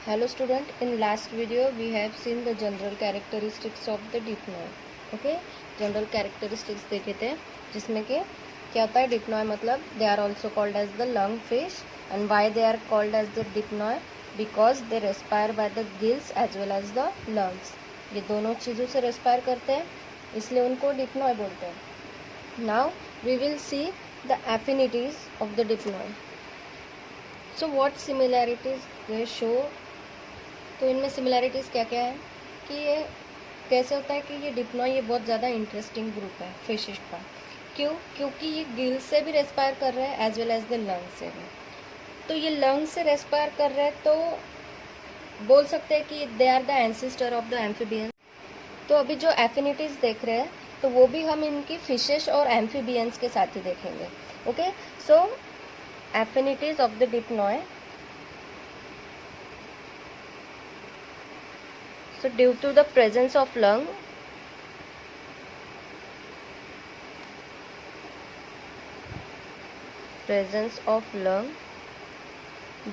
Hello student, in last video we have seen the general characteristics of the dipnoi. Okay, general characteristics देखे थे जिसमें कि क्या होता है dipnoi मतलब they are also called as the lungfish and why they are called as the dipnoi because they respire by the gills as well as the lungs. ये दोनों चीज़ों से respire करते हैं इसलिए उनको dipnoi बोलते हैं. Now we will see the affinities of the dipnoi. So what similarities they show. तो इनमें सिमिलैरिटीज़ क्या क्या है कि ये कैसे होता है कि ये डिप्नॉय ये बहुत ज़्यादा इंटरेस्टिंग ग्रुप है फिशेस का. क्योंकि ये गिल से भी रेस्पायर कर रहे हैं as well as the lung से भी. तो ये लंग से रेस्पायर कर रहे हैं तो बोल सकते हैं कि they are the ancestor of the amphibians. तो अभी जो एफिनिटीज़ देख रहे हैं तो वो भी हम इनकी फिशेस और एम्फीबियंस के साथ ही देखेंगे. Okay, so affinities of the Dipnoi. So due to the presence of lung,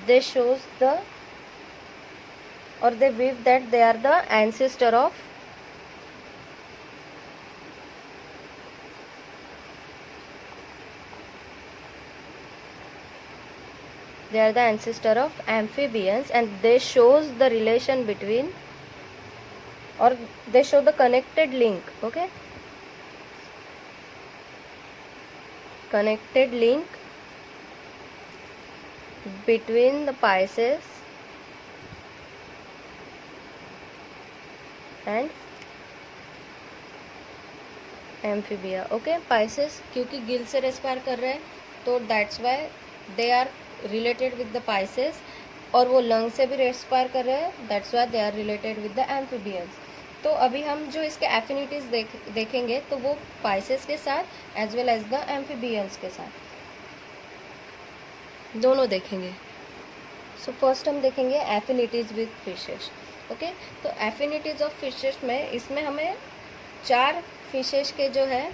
they shows the or they believe that they are the ancestor of amphibians and they shows the relation between or they show the connected link. Okay, connected link between the Pisces and amphibia. Okay, Pisces क्योंकि गिल से respire कर रहे हैं तो that's why they are related with the Pisces और वो lung से भी रेस्पायर कर रहे हैं that's why they are related with the amphibians. तो अभी हम जो इसके एफिनिटीज़ देखेंगे तो वो पाइसेस के साथ as well as the amphibians के साथ दोनों देखेंगे. सो फर्स्ट हम देखेंगे एफिनिटीज़ विद फिशेस. ओके, तो एफिनिटीज़ ऑफ फिशेस में इसमें हमें 4 फिशेस के जो है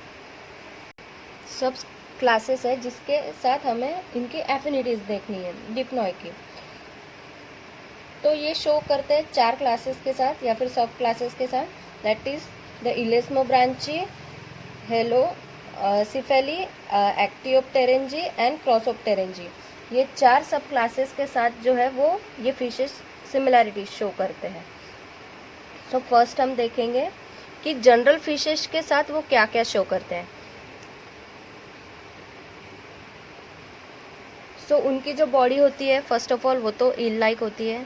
सब क्लासेस है जिसके साथ हमें इनकी एफिनिटीज़ देखनी है डिप्नॉय की. तो ये शो करते हैं 4 क्लासेस के साथ या फिर सब क्लासेस के साथ. That is the Elasmobranchii, Holocephali, Actinopterygii and Crossopterygii. ये 4 सब क्लासेस के साथ जो है वो ये फिशेस सिमिलैरिटी शो करते हैं. सो फर्स्ट हम देखेंगे कि जनरल फिशेस के साथ वो क्या क्या शो करते हैं. सो उनकी जो बॉडी होती है फर्स्ट ऑफ ऑल वो तो ईल लाइक होती है.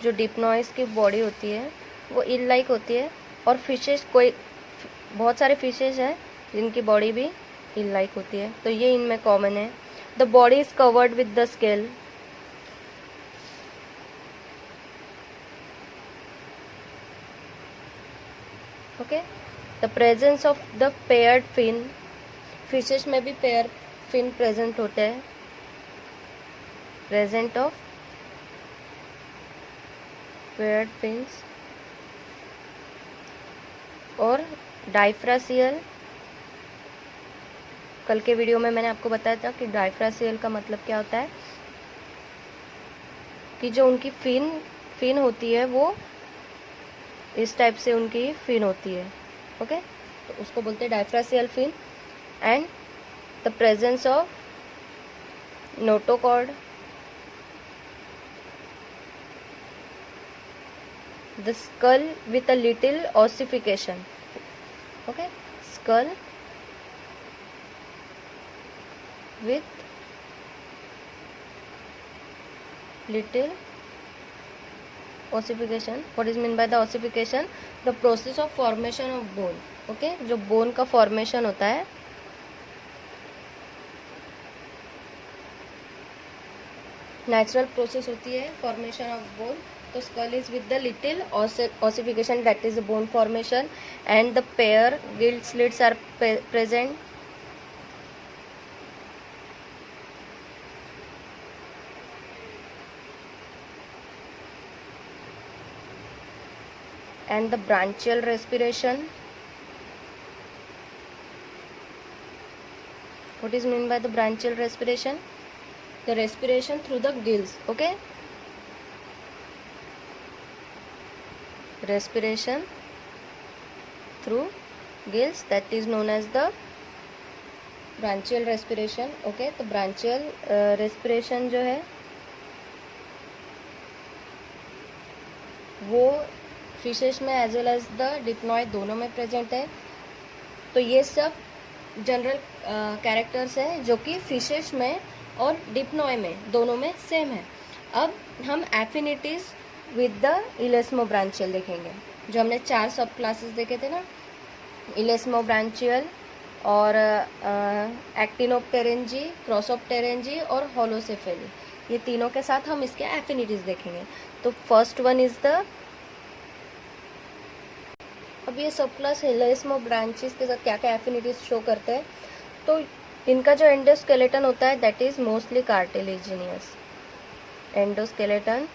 जो डिप्नॉइस की बॉडी होती है वो ईल लाइक होती है और फिशेस बहुत सारे फिशेस हैं जिनकी बॉडी भी ईल लाइक होती है. तो ये इनमें कॉमन है. The body is covered with the scale. Okay, the presence of the paired fin. Fishes में भी पेयर फिन प्रेजेंट होते हैं. प्रेजेंट ऑफ पेयर्ड फिन्स और डाइफ्रासियल. कल के वीडियो में मैंने आपको बताया था कि डाइफ्रासियल का मतलब क्या होता है कि जो उनकी फिन होती है वो इस टाइप से उनकी फिन होती है. ओके, तो उसको बोलते हैं diphycercal fin. And the presence of notochord. The skull with a little ossification. Okay, skull with little ossification. What is meant by the ossification? The process of formation of bone. Okay, जो bone का formation होता है natural process होती है formation of bone. तो skull is with the little ossification that is the bone formation and the pair gill slits are present. And the branchial respiration. What is meant by the branchial respiration? The respiration through the gills. Okay, respiration through gills, that is known as the branchial respiration. Okay, तो branchial respiration जो है वो fishes में as well as the डिप्नॉय दोनों में present है। तो ये सब जनरल कैरेक्टर्स है जो कि फिशेस में और डिप्नॉय में दोनों में सेम है। अब हम एफिनिटीज विद द इलेस्मो ब्रांचियल देखेंगे। जो हमने 4 सब क्लासेस देखे थे ना, इलेस्मो ब्रांचियल और एक्टिनोप्टेरेंजी, क्रॉसोप्टेरेंजी और होलोसेफेली, ये तीनों के साथ हम इसके एफिनिटीज देखेंगे। तो फर्स्ट वन इज द, अब ये सब क्लास इलेस्मो ब्रांचेस के साथ क्या क्या एफिनिटीज शो करते हैं। तो इनका जो एंडोस्केलेटन होता है that is mostly cartilaginous. Endoskeleton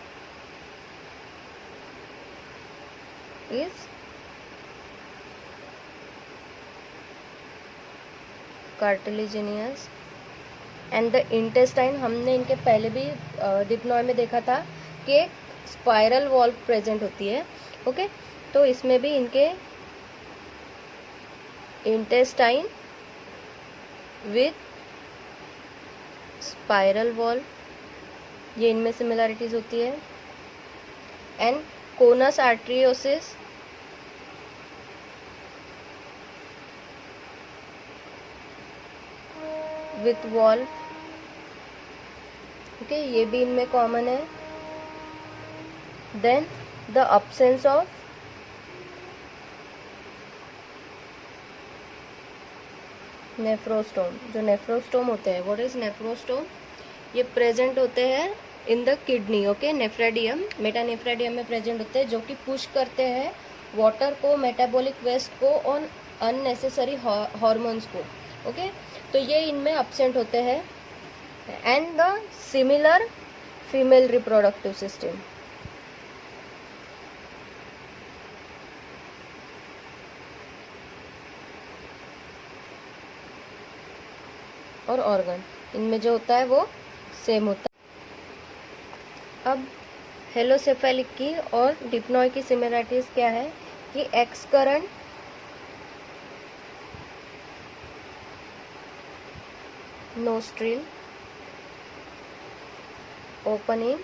is cartilaginous and the intestine, हमने इनके पहले भी डिप्नॉय में देखा था कि एक स्पाइरल वॉल प्रेजेंट होती है। ओके, तो इसमें भी इनके इंटेस्टाइन विथ स्पाइरल वॉल, ये इनमें सिमिलरिटीज होती है। And conus arteriosus, with wall, okay, ये भी इनमें कॉमन है। देन द absence ऑफ नेफ्रोस्टोम, जो नेफ्रोस्टोम होते हैं, व्हाट इज नेफ्रोस्टोम, ये प्रेजेंट होते हैं इन द किडनी। ओके, नेफ्रेडियम, मेटानेफ्रेडियम में प्रेजेंट होते हैं, जो कि पुश करते हैं वाटर को, मेटाबॉलिक वेस्ट को और अननेसेसरी हार्मोन्स को। ओके, तो ये इनमें अब्सेंट होते हैं। And the similar female reproductive system, और ऑर्गन, इनमें जो होता है वो सेम होता है। अब हेलोसेफेलिक की और डिप्नॉय की सिमिलरिटीज क्या है कि x current nostril opening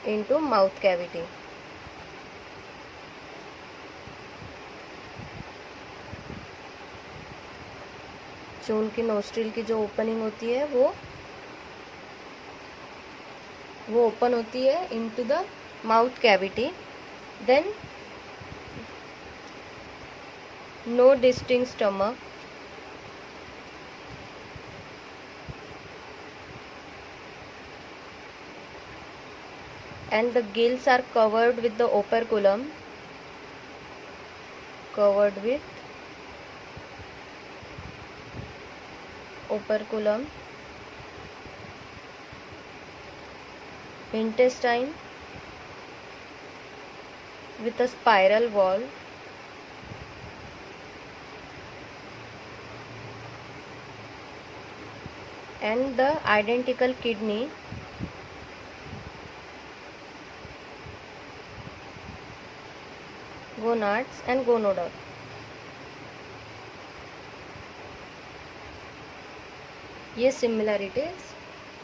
into mouth cavity, जो उनकी नोस्ट्रिल की जो ओपनिंग होती है वो ओपन होती है into the mouth cavity. Then no distinct stomach, and the gills are covered with the operculum, covered with operculum, intestine with a spiral wall, and the identical kidney, gonads and gonoda। ये similarities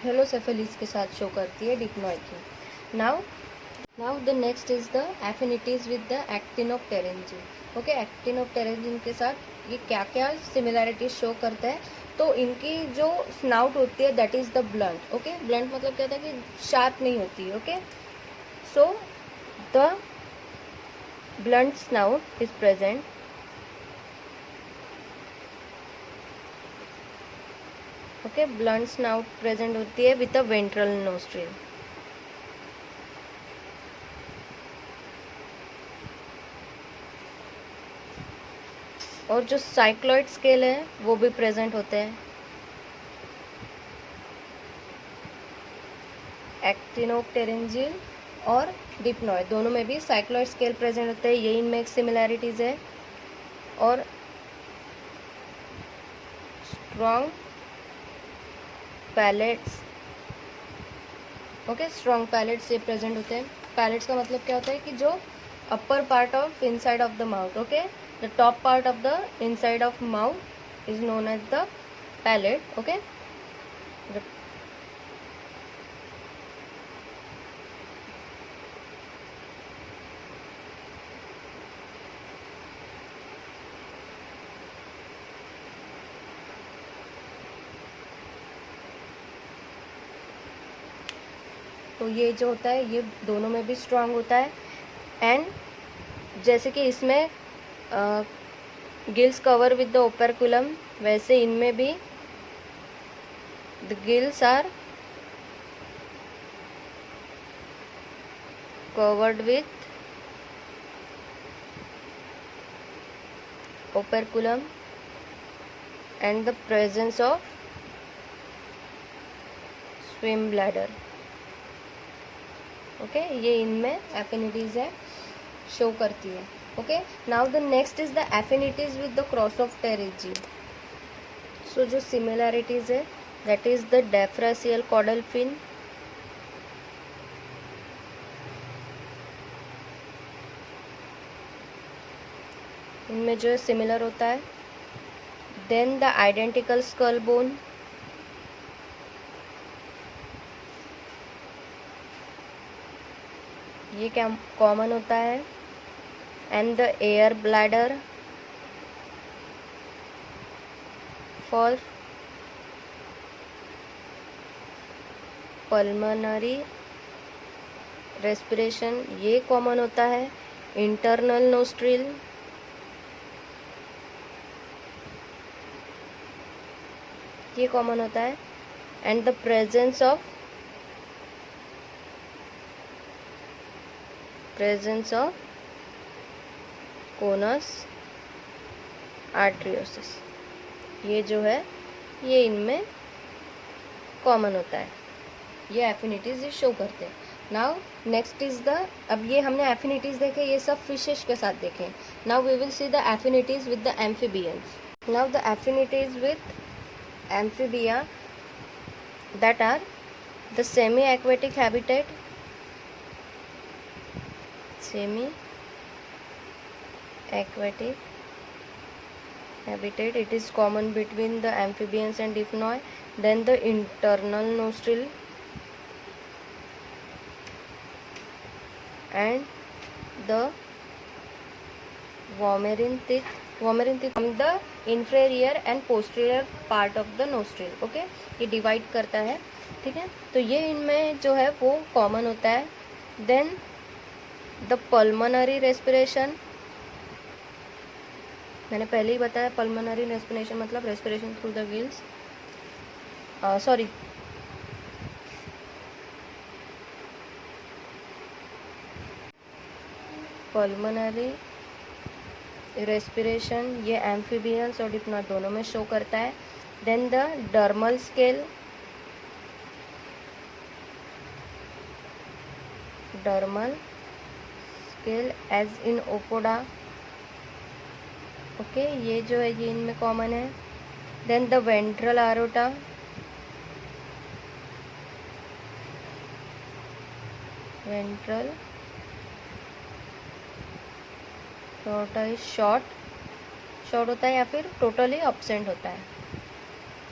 Holocephali के साथ show करती है Dipnoi की। Now the next is the affinities with the Actinopterygii. Okay, Actinopterygii के साथ ये क्या क्या सिमिलरिटीज शो करता है। तो इनकी जो स्नाउट होती है that is the blunt. Okay, blunt मतलब क्या होता है कि शार्प नहीं होती। Okay, so the blunt snout is present, okay, blunt snout present होती है with a ventral nostril। और जो साइक्लॉइड स्केल है वो भी प्रेजेंट होते हैं। एक्टिनोप्टेरेंजियल और डिप्नॉय दोनों में भी साइक्लॉइड स्केल प्रेजेंट होते हैं, ये इनमें एक सिमिलैरिटीज है। और strong palates, okay, strong palates ये प्रेजेंट होते हैं। पैलेट्स का मतलब क्या होता है कि जो upper part of inside of the mouth. Okay, the top part of the inside of mouth is known as the palate. Okay, तो ये जो होता है ये दोनों में भी स्ट्रांग होता है. एंड जैसे कि इसमें gills cover with the operculum, वैसे इनमें भी the gills are covered with operculum and the presence of swim bladder. Okay, ये इनमें एफिनिटीज है, शो करती है. Okay, now the next is the affinities with the Crossopterygii. So जो similarities है that is the diphycercal caudal fin, इनमें जो similar होता है. Then the identical skull bone, ये क्या कॉमन होता है. And the air bladder for pulmonary respiration, ये कॉमन होता है. इंटरनल नोस्ट्रिल, ये कॉमन होता है. And the presence of conus arteriosus, ये जो है ये इनमें कॉमन होता है. ये एफिनिटीज ये शो करते हैं. नाउ नेक्स्ट इज द, अब ये हमने एफिनिटीज देखे, ये सब फिशेस के साथ देखे. Now we will see the affinities with the amphibians. Now the affinities with amphibia that are the semi-aquatic habitat. It is common between the amphibians and dipnoi. Then the internal nostril and the vomerontic from the inferior and posterior part of the nostril. Okay, ये divide करता है. ठीक है, तो ये इनमें जो है वो कॉमन होता है. देन द पल्मोनरी रेस्पिरेशन, मैंने पहले ही बताया पल्मोनरी रेस्पिरेशन मतलब respiration through the gills. Pulmonary respiration ये एम्फीबियंस और डिप्नॉय दोनों में शो करता है. Then the dermal scale, as in Apoda. Okay, ये जो है ये इनमें कॉमन है. Then the ventral aorta, is short होता है या फिर टोटली एब्सेंट होता है.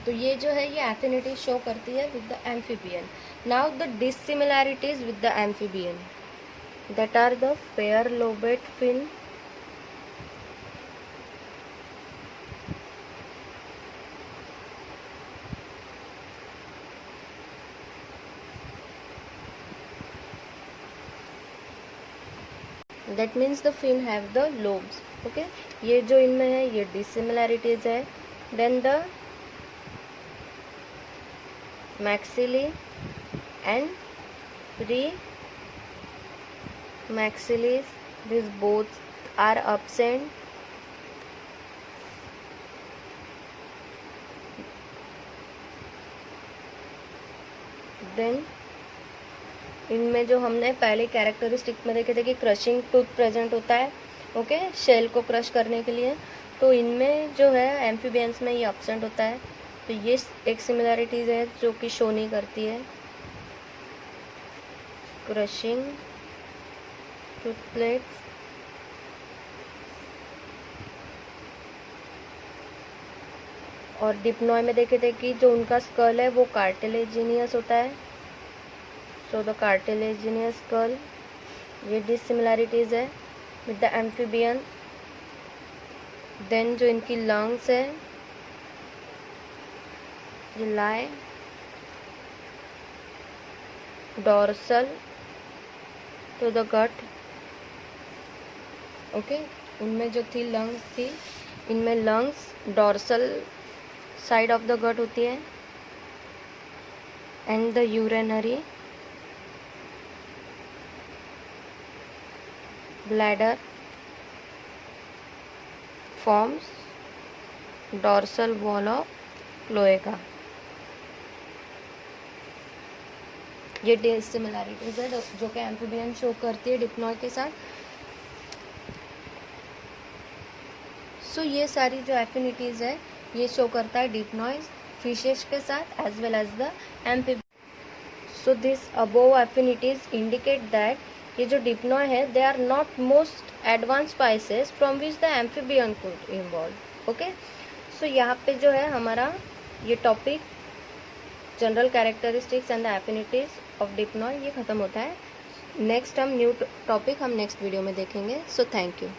तो ये जो है ये एफिनिटी शो करती है with the amphibian. Now the dissimilarities with the amphibian that are the pair lobate fin, that means the fin have the lobes. Okay, ये जो इनमें है ये डिसिमिलैरिटीज है. Then the maxillae and pre maxillae, this both are absent. देन इनमें जो हमने पहले कैरेक्टरिस्टिक में देखे थे कि क्रशिंग टूथ प्रेजेंट होता है. ओके, शेल को क्रश करने के लिए. तो इनमें जो है एम्फीबियंस में ये एब्सेंट होता है. तो ये एक सिमिलैरिटीज है जो कि शो नहीं करती है. क्रशिंग टूथ प्लेट्स और डिप्नॉय में देखे थे कि जो उनका स्कल है वो कार्टिलेजिनियस होता है. सो द कार्टिलेजिनियस स्कल, ये डिसिमिलैरिटीज़ है विद द एम्फीबियन. देन जो इनकी लंग्स है ये lie dorsal to the gut. Okay, उनमें जो थी लंग्स थी, इनमें lungs dorsal side of the gut होती है. And the urinary bladder forms dorsal wall of cloaca. ये डिसिमिलैरिटीज है जो कि एम्फीबियन शो करती है डिप्नॉय के साथ. सो ये सारी जो एफिनिटीज है ये शो करता है डिप्नॉय फिशेस के साथ as well as the amphibian. So this above affinities indicate that ये जो डिप्नॉय है they are not most advance species from which the amphibian could involve. Okay, so यहाँ पे जो है हमारा ये topic general characteristics and the affinities of Dipnoi ये ख़त्म होता है. नेक्स्ट हम न्यू टॉपिक हम नेक्स्ट वीडियो में देखेंगे. So thank you.